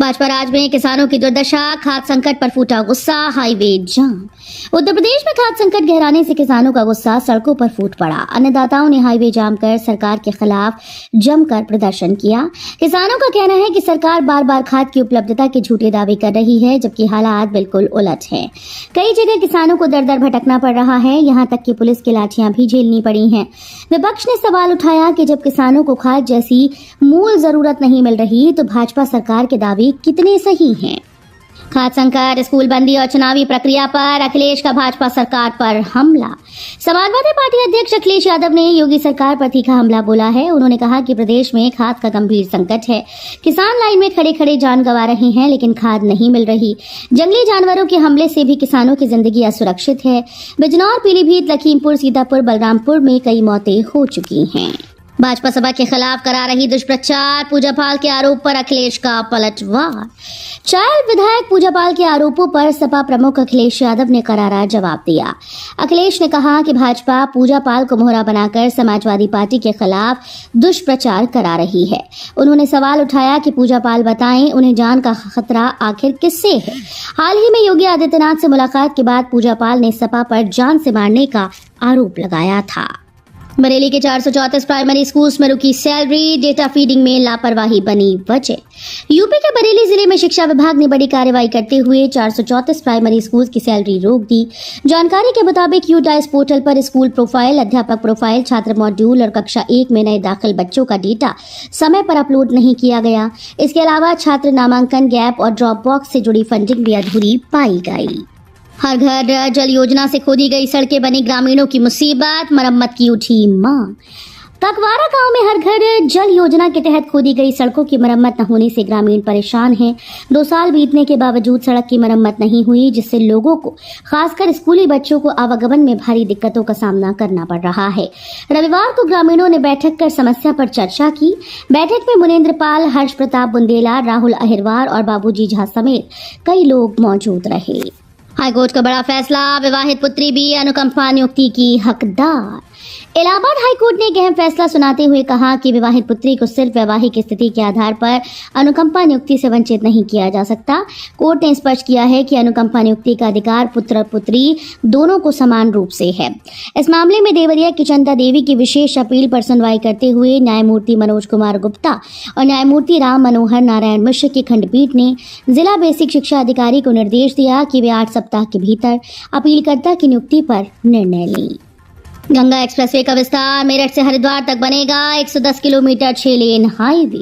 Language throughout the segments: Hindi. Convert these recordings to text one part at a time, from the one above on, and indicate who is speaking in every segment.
Speaker 1: भाजपा राज में किसानों की दुर्दशा, खाद्य संकट पर फूटा गुस्सा, हाईवे जाम। उत्तर प्रदेश में खाद्य संकट गहराने से किसानों का गुस्सा सड़कों पर फूट पड़ा। अन्नदाताओं ने हाईवे जाम कर सरकार के खिलाफ जमकर प्रदर्शन किया। किसानों का कहना है कि सरकार बार बार खाद की उपलब्धता के झूठे दावे कर रही है, जबकि हालात बिल्कुल उलट हैं। कई जगह किसानों को दर दर भटकना पड़ रहा है, यहाँ तक कि पुलिस की लाठियां भी झेलनी पड़ी हैं। विपक्ष ने सवाल उठाया कि जब किसानों को खाद जैसी मूल जरूरत नहीं मिल रही, तो भाजपा सरकार के दावे कितने सही हैं। खाद्य संकट, स्कूल बंदी और चुनावी प्रक्रिया पर अखिलेश का भाजपा सरकार पर हमला। समाजवादी पार्टी अध्यक्ष अखिलेश यादव ने योगी सरकार पर तीखा हमला बोला है। उन्होंने कहा कि प्रदेश में खाद का गंभीर संकट है। किसान लाइन में खड़े खड़े जान गंवा रहे हैं, लेकिन खाद नहीं मिल रही। जंगली जानवरों के हमले से भी किसानों की जिंदगी असुरक्षित है। बिजनौर, पीलीभीत, लखीमपुर, सीतापुर, बलरामपुर में कई मौतें हो चुकी हैं। भाजपा सभा के खिलाफ करा रही दुष्प्रचार, पूजा पाल के आरोप पर अखिलेश का पलटवार। चायल विधायक पूजा पाल के आरोपों पर सपा प्रमुख अखिलेश यादव ने करारा जवाब दिया। अखिलेश ने कहा कि भाजपा पूजा पाल को मोहरा बनाकर समाजवादी पार्टी के खिलाफ दुष्प्रचार करा रही है। उन्होंने सवाल उठाया कि पूजा पाल बताएं, उन्हें जान का खतरा आखिर किससे है। हाल ही में योगी आदित्यनाथ से मुलाकात के बाद पूजा पाल ने सपा पर जान से मारने का आरोप लगाया था। बरेली के 434 प्राइमरी स्कूल्स में रुकी सैलरी, डेटा फीडिंग में लापरवाही बनी वजह। यूपी के बरेली जिले में शिक्षा विभाग ने बड़ी कार्रवाई करते हुए 434 प्राइमरी स्कूल्स की सैलरी रोक दी। जानकारी के मुताबिक यूडाइस पोर्टल पर स्कूल प्रोफाइल, अध्यापक प्रोफाइल, छात्र मॉड्यूल और कक्षा 1 में नए दाखिल बच्चों का डेटा समय पर अपलोड नहीं किया गया। इसके अलावा छात्र नामांकन, गैप और ड्रॉप बॉक्स से जुड़ी फंडिंग भी अधूरी पाई गई। हर घर जल योजना से खोदी गई सड़कें बनी ग्रामीणों की मुसीबत, मरम्मत की उठी मांग। तकवारा गांव में हर घर जल योजना के तहत खोदी गई सड़कों की मरम्मत न होने से ग्रामीण परेशान हैं। 2 साल बीतने के बावजूद सड़क की मरम्मत नहीं हुई, जिससे लोगों को, खासकर स्कूली बच्चों को आवागमन में भारी दिक्कतों का सामना करना पड़ रहा है। रविवार को ग्रामीणों ने बैठक कर समस्या पर चर्चा की। बैठक में मुनेन्द्र पाल, हर्ष प्रताप बुंदेला, राहुल अहिरवार और बाबूजी झा समेत कई लोग मौजूद रहे। हाईकोर्ट का बड़ा फैसला, विवाहित पुत्री भी अनुकंपा नियुक्ति की हकदार। इलाहाबाद हाईकोर्ट ने एक अहम फैसला सुनाते हुए कहा कि विवाहित पुत्री को सिर्फ वैवाहिक स्थिति के आधार पर अनुकंपा नियुक्ति से वंचित नहीं किया जा सकता। कोर्ट ने स्पष्ट किया है कि अनुकंपा नियुक्ति का अधिकार पुत्र और पुत्री दोनों को समान रूप से है। इस मामले में देवरिया की चंदा देवी की विशेष अपील पर सुनवाई करते हुए न्यायमूर्ति मनोज कुमार गुप्ता और न्यायमूर्ति राम मनोहर नारायण मिश्र की खंडपीठ ने जिला बेसिक शिक्षा अधिकारी को निर्देश दिया कि वे 8 सप्ताह के भीतर अपीलकर्ता की नियुक्ति पर निर्णय लें। गंगा एक्सप्रेसवे का विस्तार, मेरठ से हरिद्वार तक बनेगा 110 kilometre 6 lane highway.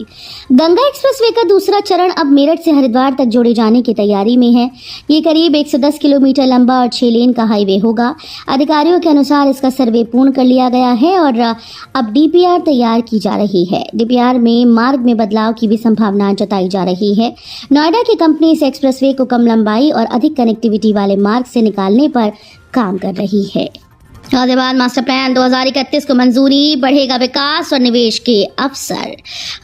Speaker 1: Ganga expressway का दूसरा चरण अब मेरठ से हरिद्वार तक जोड़े जाने की तैयारी में है। ये करीब 110 किलोमीटर लंबा और 6 लेन का हाईवे होगा। अधिकारियों के अनुसार इसका सर्वे पूर्ण कर लिया गया है और अब डीपीआर तैयार की जा रही है। डीपीआर में मार्ग में बदलाव की भी संभावना जताई जा रही है। नोएडा की कंपनी इस एक्सप्रेसवे को कम लंबाई और अधिक कनेक्टिविटी वाले मार्ग से निकालने पर काम कर रही है। गाजियाबाद मास्टर प्लान 2031 को मंजूरी, बढ़ेगा विकास और निवेश के अवसर।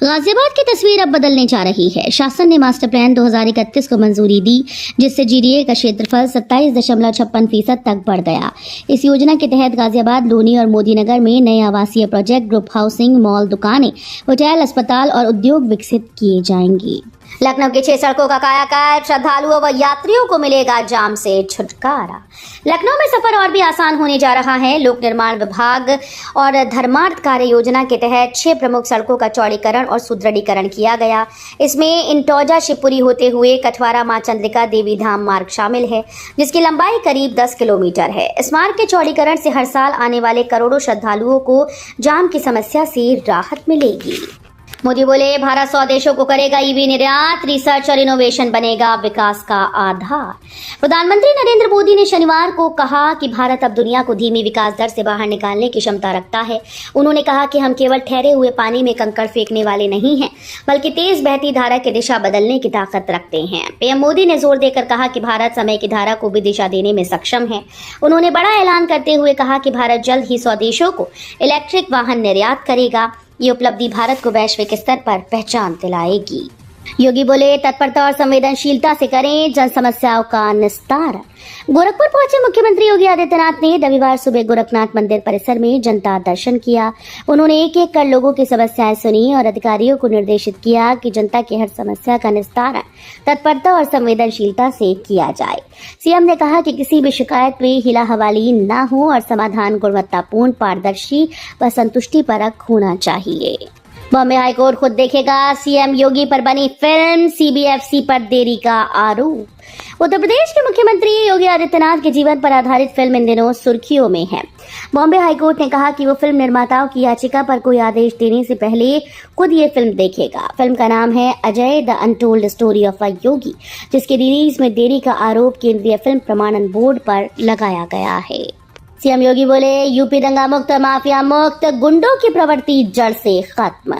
Speaker 1: गाजियाबाद की तस्वीर अब बदलने जा रही है। शासन ने मास्टर प्लान 2031 को मंजूरी दी, जिससे जीडीए का क्षेत्रफल 27.56% तक बढ़ गया। इस योजना के तहत गाजियाबाद, लोनी और मोदीनगर में नए आवासीय प्रोजेक्ट, ग्रुप हाउसिंग, मॉल, दुकानें, होटल, अस्पताल और उद्योग विकसित किए जाएंगे। लखनऊ के 6 सड़कों का कायाकल्प, श्रद्धालुओं व यात्रियों को मिलेगा जाम से छुटकारा। लखनऊ में सफर और भी आसान होने जा रहा है। लोक निर्माण विभाग और धर्मार्थ कार्य योजना के तहत 6 प्रमुख सड़कों का चौड़ीकरण और सुदृढ़ीकरण किया गया। इसमें इंटौजा शिवपुरी होते हुए कठवारा मां चंद्रिका देवी धाम मार्ग शामिल है, जिसकी लंबाई करीब 10 किलोमीटर है। इस मार्ग के चौड़ीकरण से हर साल आने वाले करोड़ों श्रद्धालुओं को जाम की समस्या से राहत मिलेगी। मोदी बोले, भारत 100 देशों को करेगा ईवी निर्यात, रिसर्च और इनोवेशन बनेगा विकास का आधार। प्रधानमंत्री नरेंद्र मोदी ने शनिवार को कहा कि भारत अब दुनिया को धीमी विकास दर से बाहर निकालने की क्षमता रखता है। उन्होंने कहा कि हम केवल ठहरे हुए पानी में कंकड़ फेंकने वाले नहीं हैं, बल्कि तेज बहती धारा की दिशा बदलने की ताकत रखते हैं। पीएम मोदी ने जोर देकर कहा कि भारत समय की धारा को भी दिशा देने में सक्षम है। उन्होंने बड़ा ऐलान करते हुए कहा कि भारत जल्द ही 100 देशों को इलेक्ट्रिक वाहन निर्यात करेगा। ये उपलब्धि भारत को वैश्विक स्तर पर पहचान दिलाएगी। योगी बोले तत्परता और संवेदनशीलता से करें जन समस्याओं का निस्तारण। गोरखपुर पहुंचे मुख्यमंत्री योगी आदित्यनाथ ने रविवार सुबह गोरखनाथ मंदिर परिसर में जनता दर्शन किया। उन्होंने एक एक कर लोगों की समस्याएं सुनी और अधिकारियों को निर्देशित किया कि जनता की हर समस्या का निस्तारण तत्परता और संवेदनशीलता से किया जाए। सीएम ने कहा कि किसी भी शिकायत में हिला हवाली न हो और समाधान गुणवत्तापूर्ण, पारदर्शी व संतुष्टिपरक होना चाहिए। बॉम्बे हाईकोर्ट खुद देखेगा, सीएम योगी पर बनी फिल्म, सीबीएफसी पर देरी का आरोप। उत्तर प्रदेश के मुख्यमंत्री योगी आदित्यनाथ के जीवन पर आधारित फिल्म इन दिनों सुर्खियों में है। बॉम्बे हाईकोर्ट ने कहा कि वो फिल्म निर्माताओं की याचिका पर कोई आदेश देने से पहले खुद ये फिल्म देखेगा। फिल्म का नाम है Ajey the untold story of a yogi, जिसकी रिलीज में देरी का आरोप केंद्रीय फिल्म प्रमाणन बोर्ड पर लगाया गया है। सीएम योगी बोले यूपी दंगा मुक्त, माफिया मुक्त, गुंडों की प्रवृत्ति जड़ से खत्म।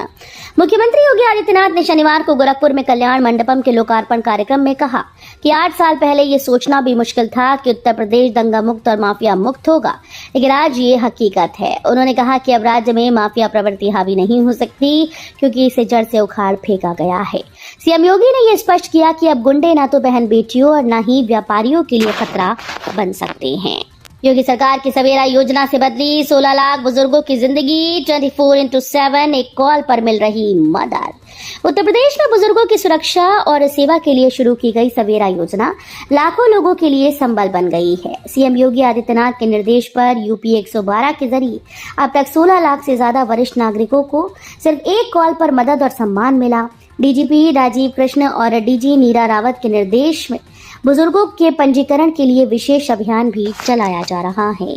Speaker 1: मुख्यमंत्री योगी आदित्यनाथ ने शनिवार को गोरखपुर में कल्याण मंडपम के लोकार्पण कार्यक्रम में कहा कि 8 साल पहले ये सोचना भी मुश्किल था कि उत्तर प्रदेश दंगा मुक्त और माफिया मुक्त होगा, लेकिन आज ये हकीकत है। उन्होंने कहा कि अब राज्य में माफिया प्रवृत्ति हावी नहीं हो सकती, क्योंकि इसे जड़ से उखाड़ फेंका गया है। सीएम योगी ने यह स्पष्ट किया कि अब गुंडे ना तो बहन बेटियों और न ही व्यापारियों के लिए खतरा बन सकते हैं। योगी सरकार की सवेरा योजना से बदली 16 लाख बुजुर्गों की जिंदगी, 24/7 एक कॉल पर मिल रही मदद। उत्तर प्रदेश में बुजुर्गों की सुरक्षा और सेवा के लिए शुरू की गई सवेरा योजना लाखों लोगों के लिए संबल बन गई है। सीएम योगी आदित्यनाथ के निर्देश पर यूपी 112 के जरिए अब तक 16 लाख से ज्यादा वरिष्ठ नागरिकों को सिर्फ एक कॉल पर मदद और सम्मान मिला। डीजीपी राजीव कृष्ण और डीजी नीरा रावत के निर्देश में बुजुर्गों के पंजीकरण के लिए विशेष अभियान भी चलाया जा रहा है।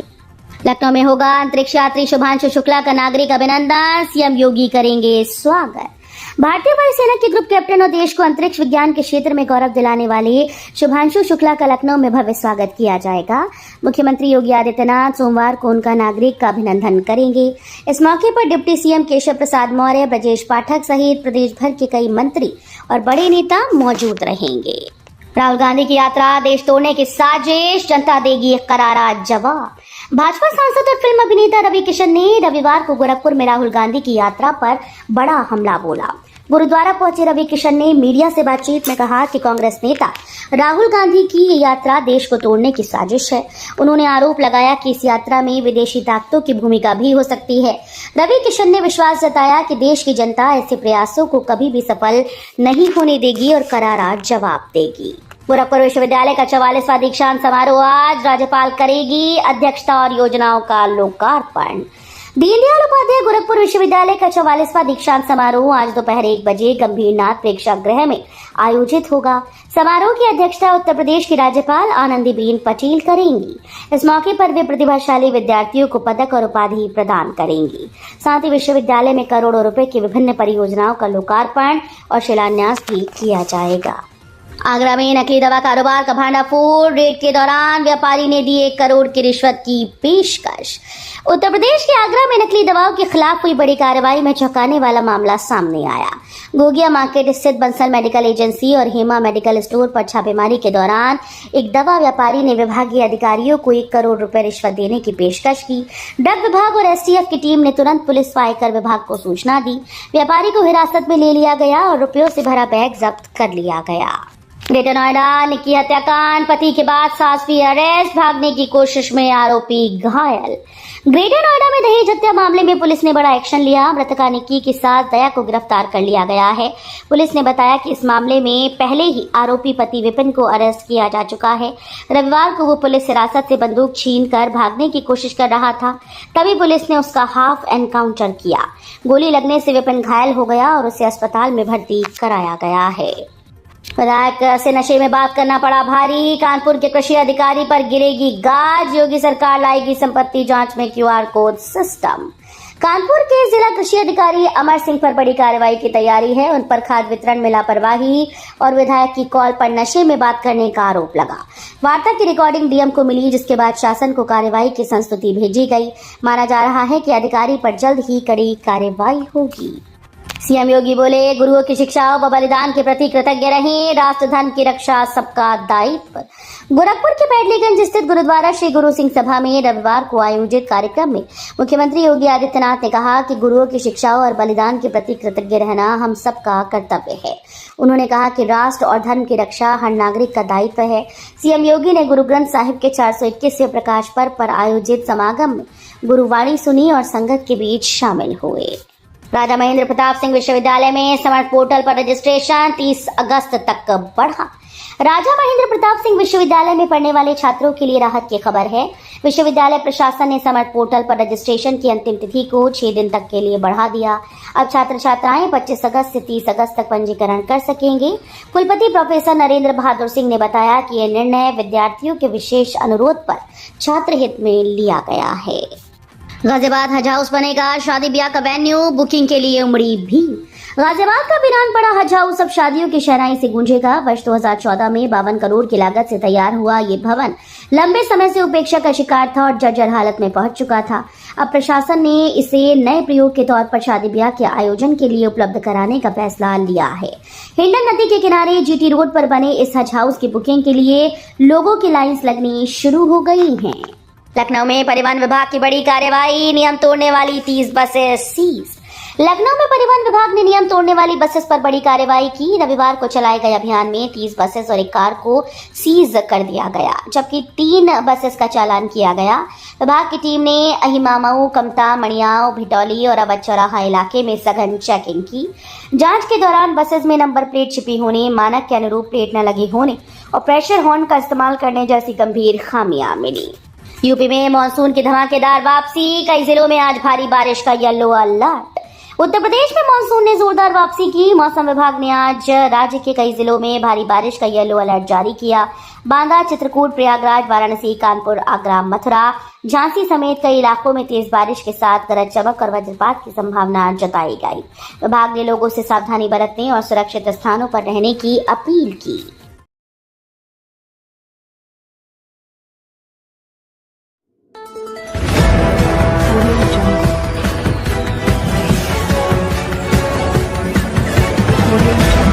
Speaker 1: लखनऊ में होगा अंतरिक्ष यात्री शुभांशु शुक्ला का नागरिक अभिनंदन, सीएम योगी करेंगे स्वागत। भारतीय वायुसेना के ग्रुप कैप्टन और देश को अंतरिक्ष विज्ञान के क्षेत्र में गौरव दिलाने वाले शुभांशु शुक्ला का लखनऊ में भव्य स्वागत किया जाएगा। मुख्यमंत्री योगी आदित्यनाथ सोमवार को उनका नागरिक का अभिनंदन करेंगे। इस मौके पर डिप्टी सीएम केशव प्रसाद मौर्य, ब्रजेश पाठक सहित प्रदेश भर के कई मंत्री और बड़े नेता मौजूद रहेंगे। राहुल गांधी की यात्रा देश तोड़ने की साजिश, जनता देगी करारा जवाब। भाजपा सांसद और फिल्म अभिनेता रवि किशन ने रविवार को गोरखपुर में राहुल गांधी की यात्रा पर बड़ा हमला बोला। गुरुद्वारा पहुंचे रवि किशन ने मीडिया से बातचीत में कहा कि कांग्रेस नेता राहुल गांधी की ये यात्रा देश को तोड़ने की साजिश है। उन्होंने आरोप लगाया कि इस यात्रा में विदेशी ताकतों की भूमिका भी हो सकती है। रवि किशन ने विश्वास जताया कि देश की जनता ऐसे प्रयासों को कभी भी सफल नहीं होने देगी और करारा जवाब देगी। गोरखपुर विश्वविद्यालय का 44वां दीक्षांत समारोह आज, राज्यपाल करेगी अध्यक्षता और योजनाओं का लोकार्पण। दीनदयाल उपाध्याय गोरखपुर विश्वविद्यालय का 44वां दीक्षांत समारोह आज दोपहर 1 बजे गंभीरनाथ प्रेक्षागृह में आयोजित होगा। समारोह की अध्यक्षता उत्तर प्रदेश की राज्यपाल आनंदीबेन पटेल करेंगी। इस मौके पर वे प्रतिभाशाली विद्यार्थियों को पदक और उपाधि प्रदान करेंगी। साथ ही विश्वविद्यालय में करोड़ों रुपए की विभिन्न परियोजनाओं का लोकार्पण और शिलान्यास भी किया जाएगा। आगरा में नकली दवा कारोबार का भांडाफोड़, रेड के दौरान व्यापारी ने दी 1 करोड़ की रिश्वत की पेशकश। उत्तर प्रदेश के आगरा में नकली दवाओं के खिलाफ हुई बड़ी कार्रवाई में चौंकाने वाला मामला सामने आया। गोगिया मार्केट स्थित बंसल मेडिकल एजेंसी और हेमा मेडिकल स्टोर पर छापेमारी के दौरान एक दवा व्यापारी ने विभागीय अधिकारियों को 1 करोड़ रुपए रिश्वत देने की पेशकश की। ड्रग विभाग और एसटीएफ की टीम ने तुरंत पुलिस व आयकर विभाग को सूचना दी। व्यापारी को हिरासत में ले लिया गया और रुपयों से भरा बैग जब्त कर लिया गया। ग्रेटर नोएडा निक्की हत्याकांड, पति के बाद सास भी अरेस्ट, भागने की कोशिश में आरोपी घायल। ग्रेटर नोएडा में दहेज हत्या मामले में पुलिस ने बड़ा एक्शन लिया। मृतका निक्की की सास दया को गिरफ्तार कर लिया गया है। पुलिस ने बताया कि इस मामले में पहले ही आरोपी पति विपिन को अरेस्ट किया जा चुका है। रविवार को वो पुलिस हिरासत से बंदूक छीनकर भागने की कोशिश कर रहा था, तभी पुलिस ने उसका हाफ एनकाउंटर किया। गोली लगने से विपिन घायल हो गया और उसे अस्पताल में भर्ती कराया गया है। विधायक से नशे में बात करना पड़ा भारी, कानपुर के कृषि अधिकारी पर गिरेगी गाज, योगी सरकार लाएगी संपत्ति जांच में क्यूआर कोड सिस्टम। कानपुर के जिला कृषि अधिकारी अमर सिंह पर बड़ी कार्रवाई की तैयारी है। उन पर खाद वितरण में लापरवाही और विधायक की कॉल पर नशे में बात करने का आरोप लगा। वार्ता की रिकॉर्डिंग डीएम को मिली, जिसके बाद शासन को कार्रवाई की संस्तुति भेजी गई। माना जा रहा है कि अधिकारी पर जल्द ही कड़ी कार्रवाई होगी। सीएम योगी बोले, गुरुओं की शिक्षाओं व बलिदान के प्रति कृतज्ञ रहें, राष्ट्र धर्म की रक्षा सबका दायित्व। गोरखपुर के पैडलीगंज स्थित गुरुद्वारा श्री गुरु सिंह सभा में रविवार को आयोजित कार्यक्रम में मुख्यमंत्री योगी आदित्यनाथ ने कहा कि गुरुओं की शिक्षाओं और बलिदान के प्रति कृतज्ञ रहना हम सबका कर्तव्य है। उन्होंने कहा कि राष्ट्र और धर्म की रक्षा हर नागरिक का दायित्व है। सीएम योगी ने गुरु ग्रंथ साहिब के 421वें प्रकाश पर्व पर आयोजित समागम में गुरुवाणी सुनी और संगत के बीच शामिल हुए। राजा महेंद्र प्रताप सिंह विश्वविद्यालय में समर्थ पोर्टल पर रजिस्ट्रेशन 30 अगस्त तक बढ़ा। राजा महेंद्र प्रताप सिंह विश्वविद्यालय में पढ़ने वाले छात्रों के लिए राहत की खबर है। विश्वविद्यालय प्रशासन ने समर्थ पोर्टल पर रजिस्ट्रेशन की अंतिम तिथि को 6 दिन तक के लिए बढ़ा दिया। अब छात्र छात्राएं 25 अगस्त से 30 अगस्त तक पंजीकरण कर सकेंगे। कुलपति प्रोफेसर नरेंद्र बहादुर सिंह ने बताया कि यह निर्णय विद्यार्थियों के विशेष अनुरोध पर छात्र हित में लिया गया है। गाजियाबाद हज हाउस बनेगा, शादी ब्याह का वेन्यू, बुकिंग के लिए उमड़ी भीड़। गाजियाबाद का वीरान पड़ा हज हाउस अब शादियों की शहनाई से गूंजेगा। वर्ष 2014 में 52 करोड़ की लागत से तैयार हुआ ये भवन लंबे समय से उपेक्षा का शिकार था और जर्जर हालत में पहुंच चुका था। अब प्रशासन ने इसे नए प्रयोग के तौर पर शादी ब्याह के आयोजन के लिए उपलब्ध कराने का फैसला लिया है। हिंडन नदी के किनारे जीटी रोड पर बने इस हज हाउस की बुकिंग के लिए लोगों की लाइन्स लगनी शुरू हो गई हैं। लखनऊ में परिवहन विभाग की बड़ी कार्यवाही, नियम तोड़ने वाली 30 बसें सीज। लखनऊ में परिवहन विभाग ने नियम तोड़ने वाली बसेस पर बड़ी कार्रवाई की। रविवार को चलाए गए अभियान में 30 बसेस और एक कार को सीज कर दिया गया, जबकि 3 बसेस का चालान किया गया। विभाग की टीम ने अहिमामऊ, कमता, मणियाव, भिटौली और अवध चौराहा इलाके में सघन चेकिंग की। जांच के दौरान बसेस में नंबर प्लेट छिपी होने, मानक के अनुरूप प्लेट न लगे होने और प्रेशर हॉर्न का इस्तेमाल करने जैसी गंभीर खामियां मिली। यूपी में मानसून की धमाकेदार वापसी, कई जिलों में आज भारी बारिश का येलो अलर्ट। उत्तर प्रदेश में मानसून ने जोरदार वापसी की। मौसम विभाग ने आज राज्य के कई जिलों में भारी बारिश का येलो अलर्ट जारी किया। बांदा, चित्रकूट, प्रयागराज, वाराणसी, कानपुर, आगरा, मथुरा, झांसी समेत कई इलाकों में तेज बारिश के साथ गरज चमक और वज्रपात की संभावना जताई गई। विभाग ने लोगों से सावधानी बरतने और सुरक्षित स्थानों पर रहने की अपील की।
Speaker 2: Audio Jungle.